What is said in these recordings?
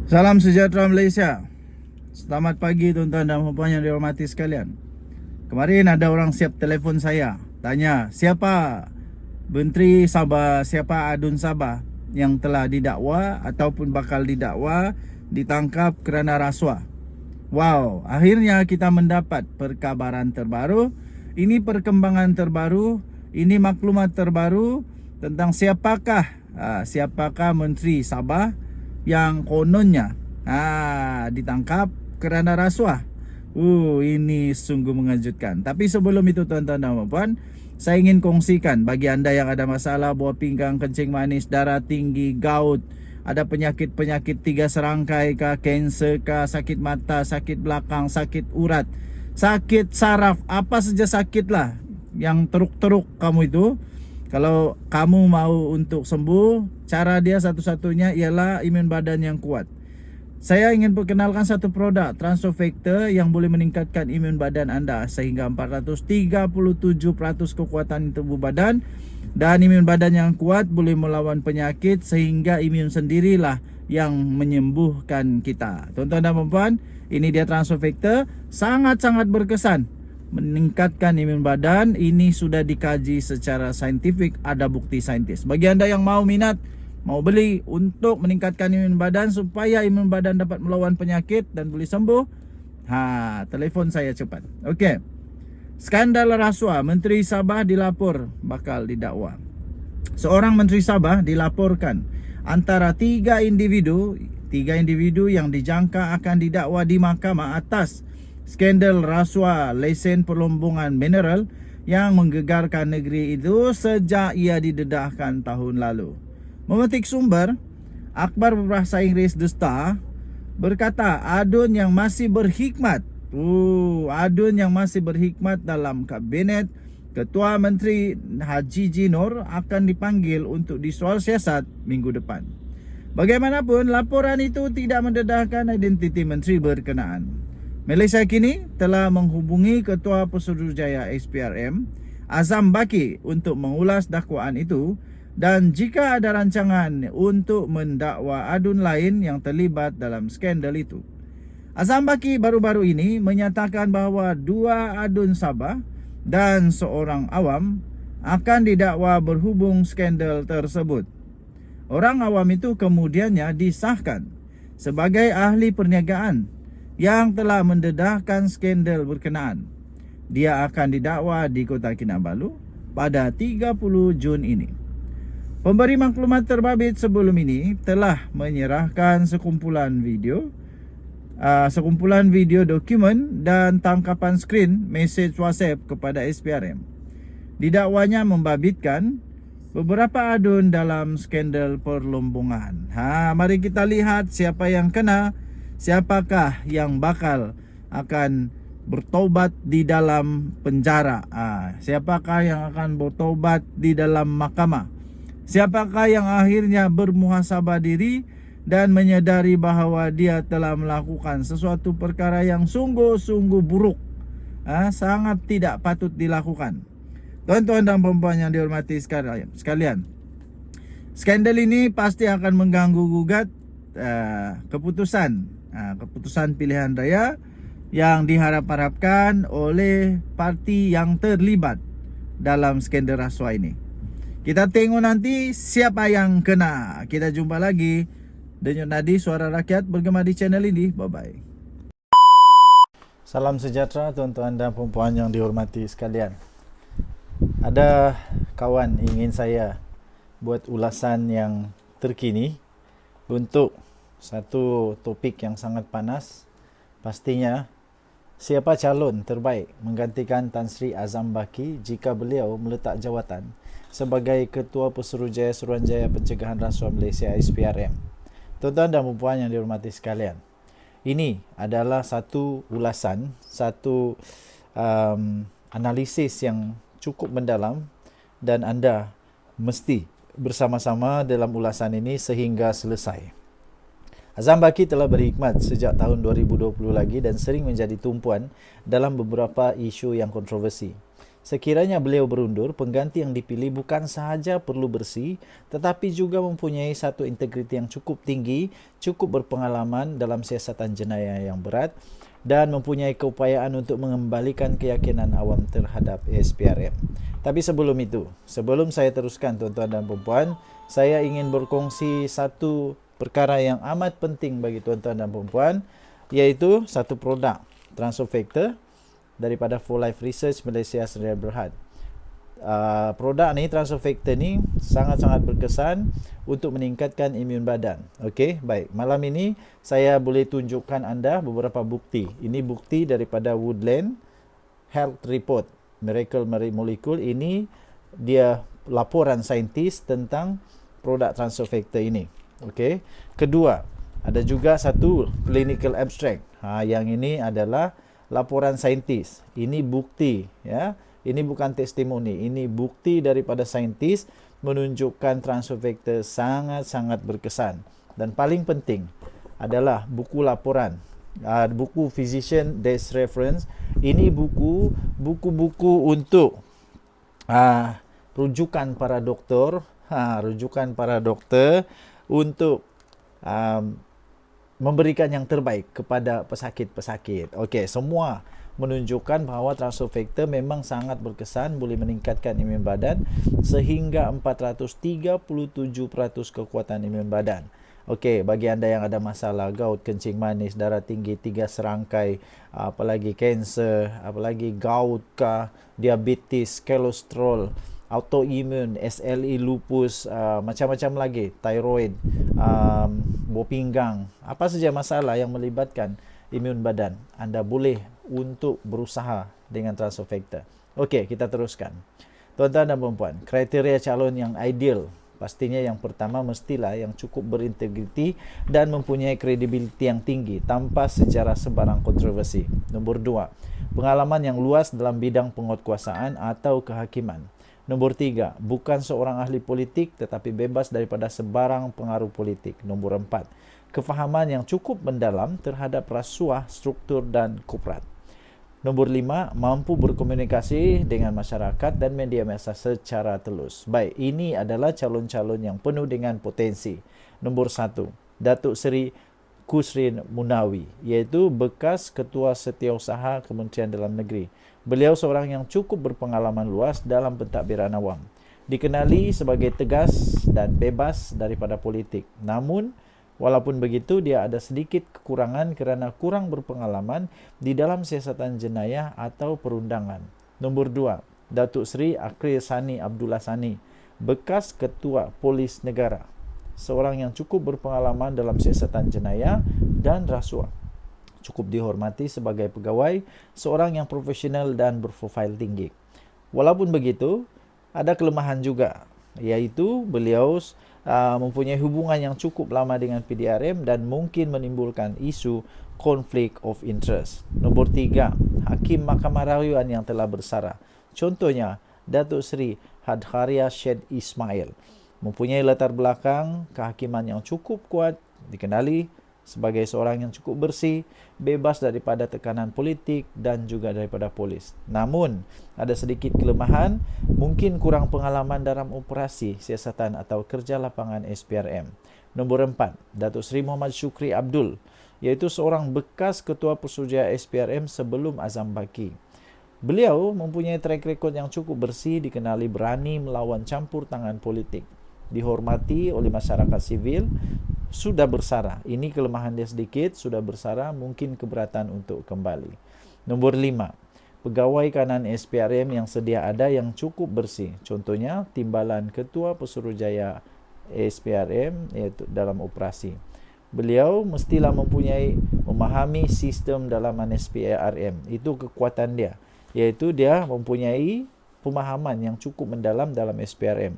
Salam sejahtera Malaysia. Selamat pagi tuan-tuan dan puan yang dihormati sekalian. Kemarin ada orang siap telefon saya, tanya siapa Menteri Sabah, siapa Adun Sabah yang telah didakwa ataupun bakal didakwa ditangkap kerana rasuah. Wow, akhirnya kita mendapat perkabaran terbaru. Ini perkembangan terbaru, ini maklumat terbaru tentang siapakah Menteri Sabah yang kononnya ditangkap kerana rasuah. Ini sungguh mengejutkan. Tapi sebelum itu tuan-tuan dan puan, saya ingin kongsikan bagi anda yang ada masalah buah pinggang, kencing manis, darah tinggi, gout, ada penyakit-penyakit 3 serangkai kah, kanser kah, sakit mata, sakit belakang, sakit urat, sakit saraf, apa saja sakit lah yang teruk-teruk kamu itu. Kalau kamu mau untuk sembuh, cara dia satu-satunya ialah imun badan yang kuat. Saya ingin perkenalkan satu produk Transofactor yang boleh meningkatkan imun badan anda sehingga 437% kekuatan tubuh badan, dan imun badan yang kuat boleh melawan penyakit sehingga imun sendirilah yang menyembuhkan kita. Tuan-tuan dan puan, ini dia Transofactor, sangat-sangat berkesan meningkatkan imun badan. Ini sudah dikaji secara saintifik, ada bukti saintis. Bagi anda yang mau minat, mau beli untuk meningkatkan imun badan supaya imun badan dapat melawan penyakit dan boleh sembuh, telefon saya cepat. Okey. Skandal rasuah, Menteri Sabah dilapor bakal didakwa. Seorang Menteri Sabah dilaporkan antara tiga individu yang dijangka akan didakwa di mahkamah atas skandal rasuah lesen perlombongan mineral yang menggegarkan negeri itu sejak ia didedahkan tahun lalu. Memetik sumber, akhbar berbahasa Inggeris The Star berkata Adun yang masih berhikmat dalam kabinet Ketua Menteri Haji Jinor akan dipanggil untuk disoal siasat minggu depan. Bagaimanapun, laporan itu tidak mendedahkan identiti menteri berkenaan. Malaysia kini telah menghubungi Ketua Pesuruhjaya SPRM Azam Baki untuk mengulas dakwaan itu, dan jika ada rancangan untuk mendakwa adun lain yang terlibat dalam skandal itu. Azam Baki baru-baru ini menyatakan bahawa 2 adun Sabah dan seorang awam akan didakwa berhubung skandal tersebut. Orang awam itu kemudiannya disahkan sebagai ahli perniagaan yang telah mendedahkan skandal berkenaan. Dia akan didakwa di Kota Kinabalu pada 30 Jun ini. Pemberi maklumat terbabit sebelum ini telah menyerahkan sekumpulan video dokumen dan tangkapan skrin mesej WhatsApp kepada SPRM. Didakwanya membabitkan beberapa adun dalam skandal perlombongan. Mari kita lihat siapa yang kena, siapakah yang bakal akan bertaubat di dalam penjara, siapakah yang akan bertaubat di dalam mahkamah, siapakah yang akhirnya bermuhasabah diri dan menyedari bahawa dia telah melakukan sesuatu perkara yang sungguh-sungguh buruk, sangat tidak patut dilakukan. Tuan-tuan dan puan yang dihormati sekalian, skandal ini pasti akan mengganggu gugat keputusan pilihan raya yang diharap-harapkan oleh parti yang terlibat dalam skandal rasuah ini. Kita tengok nanti siapa yang kena. Kita jumpa lagi. Denyut Nadi Suara Rakyat bergema di channel ini. Bye-bye. Salam sejahtera tuan-tuan dan puan yang dihormati sekalian. Ada kawan ingin saya buat ulasan yang terkini untuk satu topik yang sangat panas. Pastinya, siapa calon terbaik menggantikan Tan Sri Azam Baki jika beliau meletak jawatan sebagai Ketua Pesuruhjaya Suruhanjaya Pencegahan Rasuah Malaysia SPRM. Tuan-tuan dan puan yang dihormati sekalian, ini adalah satu ulasan, satu analisis yang cukup mendalam, dan anda mesti bersama-sama dalam ulasan ini sehingga selesai. Azam Baki telah berhikmat sejak tahun 2020 lagi dan sering menjadi tumpuan dalam beberapa isu yang kontroversi. Sekiranya beliau berundur, pengganti yang dipilih bukan sahaja perlu bersih, tetapi juga mempunyai satu integriti yang cukup tinggi, cukup berpengalaman dalam siasatan jenayah yang berat, dan mempunyai keupayaan untuk mengembalikan keyakinan awam terhadap SPRM. Tapi sebelum itu, sebelum saya teruskan tuan-tuan dan puan-puan, saya ingin berkongsi satu perkara yang amat penting bagi tuan-tuan dan puan-puan, iaitu satu produk transfer factor daripada For Life Research Malaysia Sdn Bhd. Produk ni, transfer factor ni sangat-sangat berkesan untuk meningkatkan imun badan. Okey, baik. Malam ini saya boleh tunjukkan anda beberapa bukti. Ini bukti daripada Woodland Health Report Miracle Molecule. Ini dia laporan saintis tentang produk transfer factor ini. Okey. Kedua, ada juga satu clinical abstract. Yang ini adalah laporan saintis. Ini bukti, ya. Ini bukan testimoni, ini bukti daripada saintis menunjukkan transfer factor sangat-sangat berkesan. Dan paling penting adalah buku laporan, buku physician desk reference. Ini buku-buku untuk rujukan para doktor, rujukan para doktor untuk memberikan yang terbaik kepada pesakit-pesakit. Okey, semua menunjukkan bahawa transfer factor memang sangat berkesan, boleh meningkatkan imun badan sehingga 437% kekuatan imun badan. Okey, bagi anda yang ada masalah gout, kencing manis, darah tinggi, 3 serangkai, apalagi kanser, apalagi gout kah, diabetes, kolesterol, autoimun, SLE, lupus, macam-macam lagi, thyroid, buah pinggang, apa saja masalah yang melibatkan imun badan, anda boleh untuk berusaha dengan transfer factor. Okey, kita teruskan. Tuan-tuan dan puan-puan, kriteria calon yang ideal, pastinya yang pertama mestilah yang cukup berintegriti dan mempunyai kredibiliti yang tinggi tanpa sejarah sebarang kontroversi. Nombor 2, pengalaman yang luas dalam bidang penguatkuasaan atau kehakiman. Nombor 3, bukan seorang ahli politik tetapi bebas daripada sebarang pengaruh politik. Nombor 4, kefahaman yang cukup mendalam terhadap rasuah, struktur dan korporat. Nombor 5, mampu berkomunikasi dengan masyarakat dan media massa secara telus. Baik, ini adalah calon-calon yang penuh dengan potensi. Nombor 1, Datuk Seri Kusrin Munawi, iaitu bekas Ketua Setiausaha Kementerian Dalam Negeri. Beliau seorang yang cukup berpengalaman luas dalam pentadbiran awam. Dikenali sebagai tegas dan bebas daripada politik. Namun, walaupun begitu, dia ada sedikit kekurangan kerana kurang berpengalaman di dalam siasatan jenayah atau perundangan. Nombor 2, Datuk Seri Akhil Sani Abdullah Sani, bekas Ketua Polis Negara. Seorang yang cukup berpengalaman dalam siasatan jenayah dan rasuah. Cukup dihormati sebagai pegawai, seorang yang profesional dan berprofil tinggi. Walaupun begitu, ada kelemahan juga, iaitu beliau mempunyai hubungan yang cukup lama dengan PDRM dan mungkin menimbulkan isu conflict of interest. Nombor 3, Hakim Mahkamah Rayuan yang telah bersara. Contohnya, Datuk Seri Hadharia Syed Ismail. Mempunyai latar belakang kehakiman yang cukup kuat, dikenali sebagai seorang yang cukup bersih, bebas daripada tekanan politik dan juga daripada polis. Namun, ada sedikit kelemahan, mungkin kurang pengalaman dalam operasi, siasatan atau kerja lapangan SPRM. Nombor 4, Datuk Seri Muhammad Syukri Abdul, iaitu seorang bekas Ketua Pesuruhjaya SPRM sebelum Azam Baki. Beliau mempunyai track record yang cukup bersih, dikenali berani melawan campur tangan politik. Dihormati oleh masyarakat sivil, sudah bersara. Ini kelemahan dia sedikit, sudah bersara, mungkin keberatan untuk kembali. Nombor 5, pegawai kanan SPRM yang sedia ada yang cukup bersih. Contohnya, timbalan Ketua Pesuruhjaya SPRM iaitu dalam operasi. Beliau mestilah memahami sistem dalaman SPRM. Itu kekuatan dia, iaitu dia mempunyai pemahaman yang cukup mendalam dalam SPRM.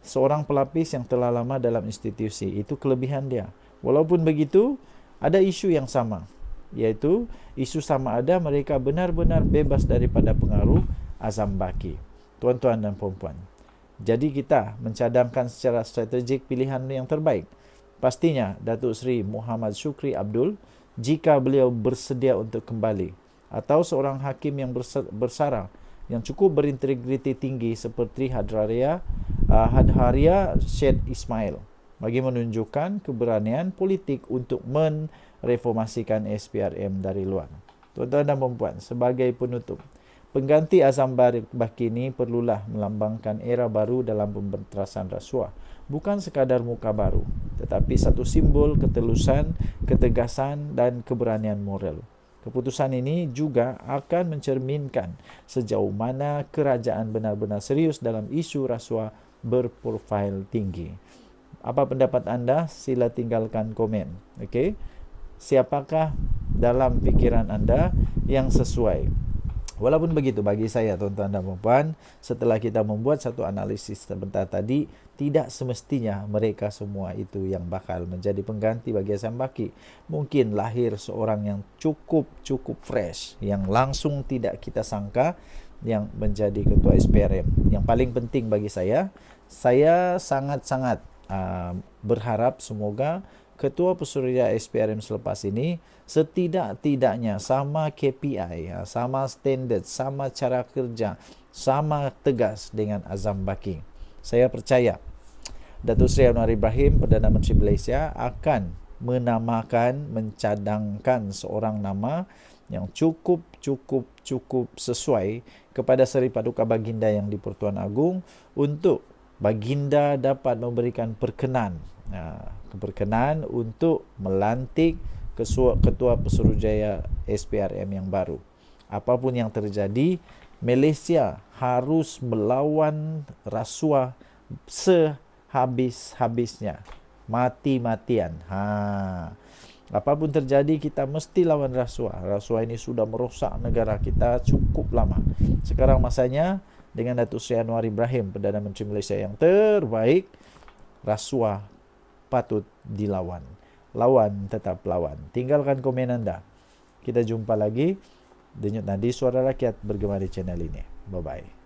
Seorang pelapis yang telah lama dalam institusi, itu kelebihan dia. Walaupun begitu, ada isu yang sama, iaitu isu sama ada mereka benar-benar bebas daripada pengaruh Azam Baki. Tuan-tuan dan puan-puan, jadi kita mencadangkan secara strategik pilihan yang terbaik. Pastinya Datuk Seri Muhammad Syukri Abdul, jika beliau bersedia untuk kembali, atau seorang hakim yang bersara yang cukup berintegriti tinggi seperti Hadharia Syed Ismail bagi menunjukkan keberanian politik untuk mereformasikan SPRM dari luar. Tuan-tuan dan puan-puan, sebagai penutup, pengganti Azam Baki ini perlulah melambangkan era baru dalam pemberantasan rasuah. Bukan sekadar muka baru, tetapi satu simbol ketelusan, ketegasan dan keberanian moral. Keputusan ini juga akan mencerminkan sejauh mana kerajaan benar-benar serius dalam isu rasuah berprofil tinggi. Apa pendapat anda? Sila tinggalkan komen. Okey. Siapakah dalam pikiran anda yang sesuai? Walaupun begitu, bagi saya tuan-tuan dan puan-puan, setelah kita membuat satu analisis sebentar tadi, tidak semestinya mereka semua itu yang bakal menjadi pengganti bagi Azam Baki. Mungkin lahir seorang yang cukup fresh, yang langsung tidak kita sangka yang menjadi ketua SPRM. Yang paling penting bagi saya sangat-sangat berharap semoga Ketua Pesuruhjaya SPRM selepas ini setidak-tidaknya sama KPI, sama standard, sama cara kerja, sama tegas dengan Azam Baki. Saya percaya Datuk Seri Anwar Ibrahim, Perdana Menteri Malaysia, akan mencadangkan seorang nama yang cukup sesuai kepada Seri Paduka Baginda yang di Pertuan Agong untuk Baginda dapat memberikan perkenan untuk melantik Ketua Pesuruhjaya SPRM yang baru. Apapun yang terjadi, Malaysia harus melawan rasuah sehabis-habisnya, mati-matian. Apapun terjadi, kita mesti lawan rasuah. Rasuah ini sudah merosak negara kita cukup lama. Sekarang masanya dengan Datuk Seri Anwar Ibrahim, Perdana Menteri Malaysia yang terbaik, rasuah patut dilawan. Lawan, tetap lawan. Tinggalkan komen anda. Kita jumpa lagi. Denyut nadi suara rakyat bergema di channel ini. Bye-bye.